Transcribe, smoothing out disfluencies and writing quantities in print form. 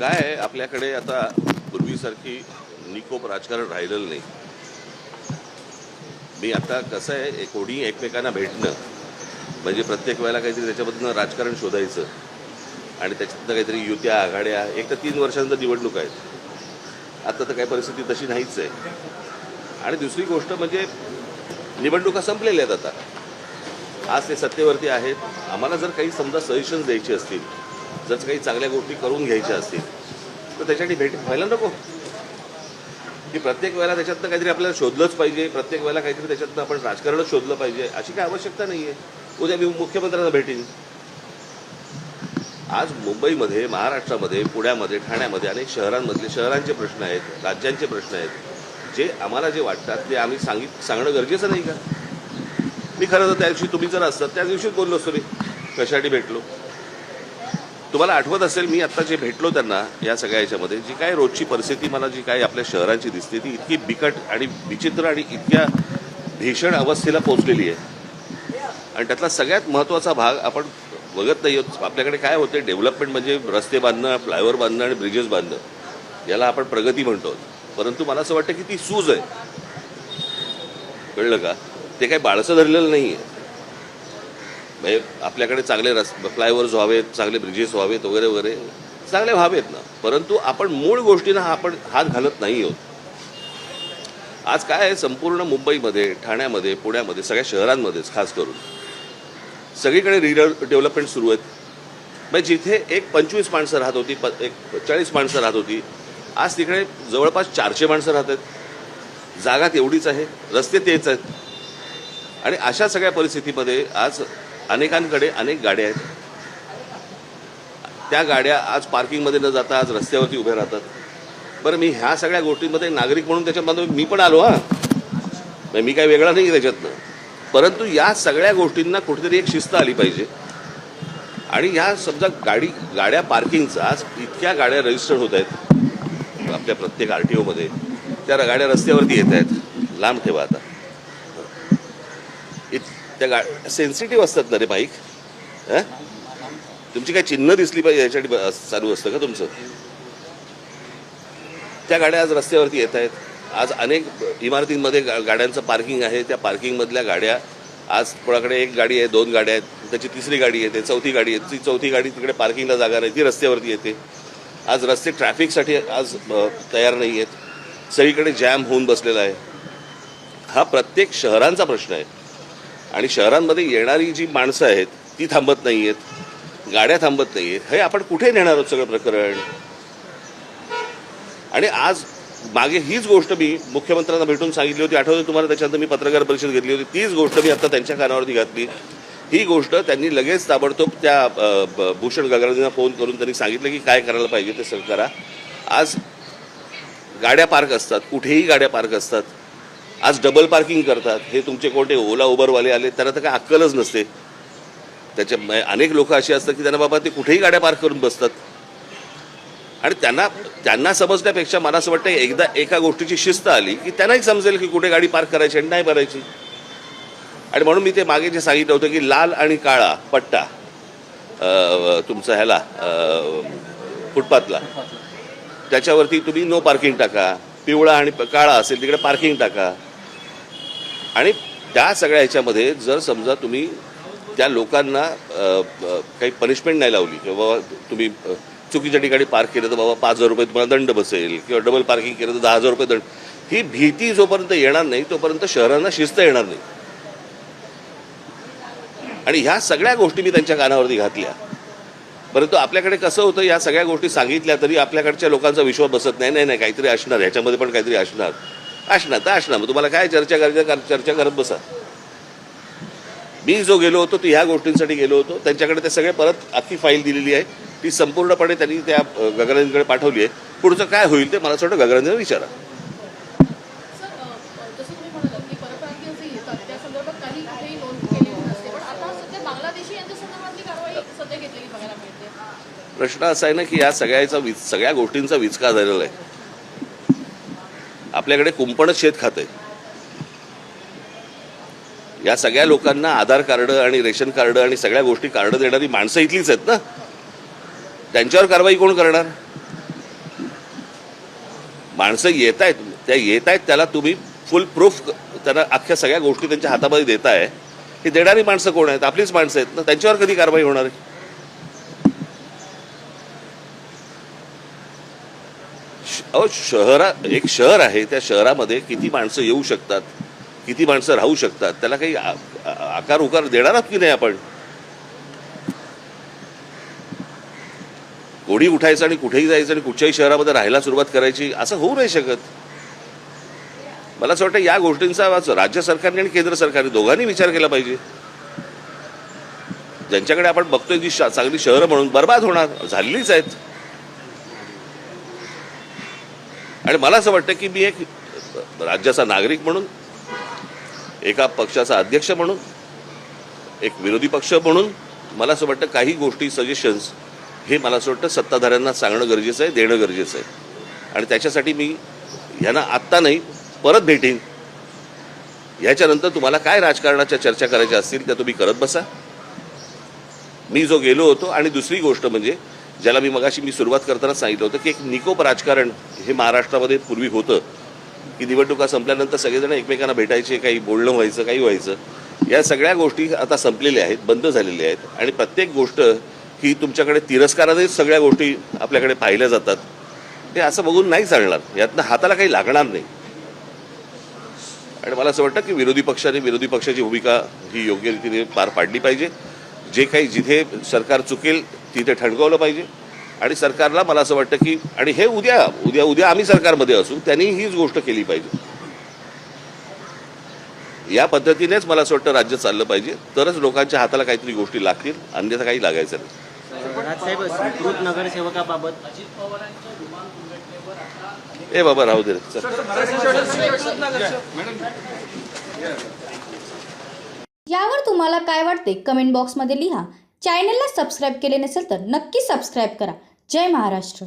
काय आहे आपल्याकडे आता पूर्वीसारखी निकोप राजकारण राहिलेलं नाही. मी आता कसं आहे कोणी एकमेकांना भेटणं म्हणजे प्रत्येक वेळेला काहीतरी त्याच्याबद्दल राजकारण शोधायचं आणि त्याच्यातनं काहीतरी युत्या आघाड्या. एक तर 3 वर्षांचा निवडणूक आहेत, आता तर काही परिस्थिती तशी नाहीच आहे. आणि दुसरी गोष्ट म्हणजे निवडणुका संपलेल्या आहेत आता. आज ते सत्तेवरती आहेत. आम्हाला जर काही समजा सजेशन्स द्यायचे असतील, जर काही चांगल्या गोष्टी करून घ्यायच्या असतील तर त्याच्यासाठी भेट व्हायला नको की प्रत्येक वेळेला त्याच्यातनं काहीतरी आपल्याला शोधलंच पाहिजे, प्रत्येक वेळेला काहीतरी त्याच्यातनं आपण राजकारणच शोधलं पाहिजे अशी काही आवश्यकता नाही आहे. उद्या मी मुख्यमंत्र्यांना भेटेन. आज मुंबईमध्ये, महाराष्ट्रामध्ये, पुण्यामध्ये, ठाण्यामध्ये अनेक शहरांचे प्रश्न आहेत, राज्यांचे प्रश्न आहेत. जे आम्हाला जे वाटतात ते आम्ही सांगणं गरजेचं नाही का? मी खरं तर त्या दिवशी तुम्ही जर असतात त्या दिवशीच बोललो असतो. मी कशासाठी भेटलो तुम्हाला आठवत असेल. मी आत्ता जे भेटलो त्यांना या सगळ्या याच्यामध्ये जी काय रोजची परिस्थिती मला जी काय आपल्या शहरांची दिसते ती इतकी बिकट आणि विचित्र आणि इतक्या भीषण अवस्थेला पोहोचलेली आहे. आणि त्यातला सगळ्यात महत्त्वाचा भाग आपण बघत नाही आहोत. आपल्याकडे काय होते, डेव्हलपमेंट म्हणजे रस्ते बांधणं, फ्लायओव्हर बांधणं आणि ब्रिजेस बांधणं, याला आपण प्रगती म्हणतो. परंतु मला असं वाटतं की ती सूज आहे. कळलं का? ते काही बाळसं धरलेलं नाही आहे. म्हणजे आपल्याकडे चांगले फ्लायओव्हर्स व्हावेत, चांगले ब्रिजेस व्हावेत वगैरे वगैरे, चांगले व्हावेत ना, परंतु आपण मूळ गोष्टींना आपण हात घालत नाही आहोत. आज काय आहे, संपूर्ण मुंबईमध्ये, ठाण्यामध्ये, पुण्यामध्ये, सगळ्या शहरांमध्येच खास करून सगळीकडे रिडेव्हलपमेंट सुरू आहेत. म्हणजे जिथे एक 25 माणसं राहत होती, एक 40 माणसं राहत होती, आज तिकडे जवळपास 400 माणसं राहत आहेत. जागा तेवढीच आहे, रस्ते तेच आहेत. आणि अशा सगळ्या परिस्थितीमध्ये आज अनेकांकडे अनेक गाड्या आहेत. त्या गाड्या आज पार्किंगमध्ये न जाता आज रस्त्यावरती उभ्या राहतात. बरं, मी ह्या सगळ्या गोष्टींमध्ये नागरिक म्हणून त्याच्यामध्ये मी पण आलो. मी काही वेगळा नाही त्याच्यातनं. परंतु या सगळ्या गोष्टींना कुठेतरी एक शिस्त आली पाहिजे. आणि ह्या समजा गाड्या पार्किंगचा आज इतक्या गाड्या रजिस्टर्ड होत आहेत आपल्या प्रत्येक RTOमध्ये, त्या गाड्या रस्त्यावरती येत आहेत. लांब ठेवा आता. त्या सेन्सिटिव्ह असतात ना रे बाईक. तुमची काय चिन्ह दिसली पाहिजे याच्यासाठी चालू असतं का तुमचं? त्या गाड्या आज रस्त्यावरती येत आहेत. आज अनेक इमारतींमध्ये गाड्यांचं पार्किंग आहे. त्या पार्किंगमधल्या गाड्या आज कोणाकडे एक गाडी आहे, 2 गाड्या आहेत, त्याची तिसरी गाडी येते, चौथी गाडी येते. ती चौथी गाडी तिकडे पार्किंगला जागा नाही, ती रस्त्यावरती येते. आज रस्ते ट्रॅफिकसाठी आज तयार नाही आहेत. सगळीकडे जॅम होऊन बसलेला आहे. हा प्रत्येक शहरांचा प्रश्न आहे. आणि शहरांमध्ये येणारी जी माणसं आहेत ती थांबत नाही आहेत, गाड्या थांबत नाही आहेत. हे आपण कुठे नेणार आहोत सगळं प्रकरण? आणि आज मागे हीच गोष्ट मी मुख्यमंत्र्यांना भेटून सांगितली होती, आठवतं तुम्हाला? त्याच्यानंतर मी पत्रकार परिषद घेतली होती. तीच गोष्ट मी आता त्यांच्या कानावरती घातली. ही गोष्ट त्यांनी लगेच ताबडतोब त्या भूषण गगरांना फोन करून त्यांनी सांगितलं की काय करायला पाहिजे ते सगळं करा. आज गाड्या पार्क असतात, कुठेही गाड्या पार्क असतात. आज डबल पार्किंग करतात. हे तुमचे कोणते ओला उबरवाले आले त्यांना तर काय अक्कलच नसते. त्याच्या अनेक लोक अशी असतात की त्यांना बाबा ते कुठेही गाड्या पार्क करून बसतात. आणि त्यांना समजण्यापेक्षा मला असं वाटतं एकदा एका गोष्टीची शिस्त आली की त्यांनाही समजेल की कुठे गाडी पार्क करायची आणि नाही करायची. आणि म्हणून मी ते मागे जे सांगितलं होतं की लाल आणि काळा पट्टा तुमचा ह्याला फुटपाथला, त्याच्यावरती तुम्ही नो पार्किंग टाका. पिवळा आणि काळा असेल तिकडे पार्किंग टाका. आणि त्या सगळ्या ह्याच्यामध्ये जर समजा तुम्ही त्या लोकांना काही पनिशमेंट नाही लावली किंवा बाबा तुम्ही चुकीच्या ठिकाणी पार्क केलं तर बाबा 5,000 रुपये तुम्हाला दंड बसेल किंवा डबल पार्किंग केलं तर 10,000 रुपये दंड, ही भीती जोपर्यंत येणार नाही तोपर्यंत शहरांना शिस्त येणार नाही. आणि ह्या सगळ्या गोष्टी मी त्यांच्या कानावरती घातल्या. परंतु आपल्याकडे कसं होतं, या सगळ्या गोष्टी सांगितल्या तरी आपल्याकडच्या लोकांचा विश्वास बसत नाही. नाही काहीतरी असणार, ह्याच्यामध्ये पण काहीतरी असणार तर असणार. मग तुम्हाला काय चर्चा करत बसा. मी जो गेलो होतो तो ह्या गोष्टींसाठी गेलो होतो. त्यांच्याकडे ते सगळे परत अख्खी फाईल दिलेली आहे. ती संपूर्णपणे त्यांनी त्या गगरांकडे पाठवली आहे. पुढचं काय होईल ते मला असं वाटतं गगरांना विचारा. प्रश्न असा आहे ना की या सगळ्या गोष्टींचा विचका झालेला आहे. आपल्याकडे कुंपणच शेत खात आहे. या सगळ्या लोकांना आधार कार्ड आणि रेशन कार्ड आणि सगळ्या गोष्टी कार्ड देणारी माणसं इथलीच आहेत ना. त्यांच्यावर कारवाई कोण करणार? माणसं येत आहेत, त्या येत आहेत त्याला तुम्ही फुल प्रूफ त्यांना अख्ख्या सगळ्या गोष्टी त्यांच्या हातामध्ये देताय. ही देणारी माणसं कोण आहेत? आपलीच माणसं आहेत ना. त्यांच्यावर कधी कारवाई होणार आहे? एक शहर आहे, त्या शहरामध्ये किती माणसं येऊ शकतात, किती माणसं राहू शकतात, त्याला काही आकार उकार देणार आहात की नाही आपण? कोणी उठायचं आणि कुठेही जायचं आणि कुठच्याही शहरामध्ये राहायला सुरुवात करायची, असं होऊ नाही शकत. मला असं वाटतं या गोष्टींचा राज्य सरकारने आणि केंद्र सरकारने दोघांनी विचार केला पाहिजे. ज्यांच्याकडे आपण बघतोय की चांगली शहरं म्हणून बर्बाद होणार झालेलीच आहेत. आणि मला असं वाटतं की मी एक राज्याचा नागरिक म्हणून, एका पक्षाचा अध्यक्ष म्हणून, एक विरोधी पक्ष म्हणून मला असं वाटतं काही गोष्टी सजेशन्स हे मला असं वाटतं सत्ताधाऱ्यांना सांगणं गरजेचं आहे, देणं गरजेचं आहे. आणि त्याच्यासाठी मी यांना आत्ता नाही परत भेटीन. ह्याच्यानंतर तुम्हाला काय राजकारणाच्या चर्चा करायच्या असतील त्या तुम्ही करत बसा. मी जो गेलो होतो, आणि दुसरी गोष्ट म्हणजे ज्याला मी सुरुवात करताना सांगितलं होतं की एक निकोप राजकारण हे महाराष्ट्रामध्ये पूर्वी होतं की निवडणुका संपल्यानंतर सगळेजण एकमेकांना भेटायचे, काही बोलणं व्हायचं, काही व्हायचं. या सगळ्या गोष्टी आता संपलेल्या आहेत, बंद झालेल्या आहेत. आणि प्रत्येक गोष्ट ही तुमच्याकडे तिरस्कारानेच सगळ्या गोष्टी आपल्याकडे पाहिल्या जातात. हे असं बघून नाही चालणार. यातनं हाताला काही लागणार नाही. आणि मला असं वाटतं की विरोधी पक्षाने विरोधी पक्षाची भूमिका ही योग्य रीतीने पार पाडली पाहिजे. जे काही जिथे सरकार चुकेल तिथे ठणकावलं पाहिजे. आणि सरकारला मला असं वाटतं की, आणि हे उद्या आम्ही सरकारमध्ये असू, त्यांनी हीच गोष्ट केली पाहिजे. या पद्धतीनेच मला असं वाटतं राज्य चाललं पाहिजे. तरच लोकांच्या हाताला काहीतरी गोष्टी लागतील, अन्यथा काही लागायचं नाही. राजसाहेब, स्वीकृत नगरसेवकाबाबत ए बाबा राहू दे. यावर तुम्हाला काय वाटते कमेंट बॉक्समध्ये लिहा. चॅनलला सबस्क्राईब केले नसेल तर नक्की सबस्क्राईब करा. जय महाराष्ट्र.